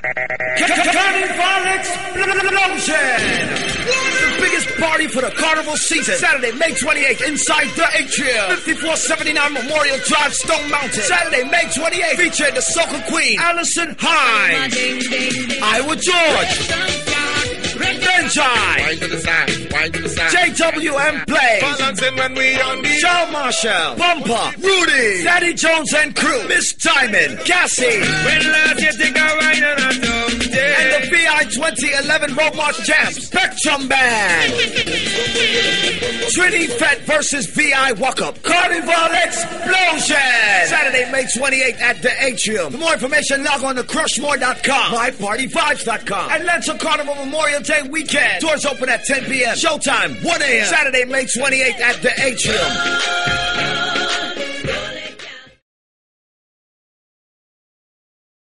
Carnival Explosion! The biggest party for the Carnival season. Saturday, May 28th, inside the atrium. 5479 Memorial Drive, Stone Mountain. Saturday, May 28th, featuring the Soca Queen, Allison Hines, Iowa George, Benjai, Wind to the side, wind to the side. JWM Play, Balancing when we on the Charles Marshall, Bumper, Rudy, Daddy Jones and crew, Miss Diamond, Cassie, When last you think I ride on a dog, and the VI 2011 Road March Champs, Spectrum Band. Trinity Fed versus VI Walk Up. Carnival Explosion! Saturday, May 28th at the Atrium. For more information, log on to crushmore.com, mypartyvibes.com, and Lancer Carnival Memorial Day weekend. Doors open at 10 p.m. Showtime, 1 a.m. Saturday, May 28th at the Atrium.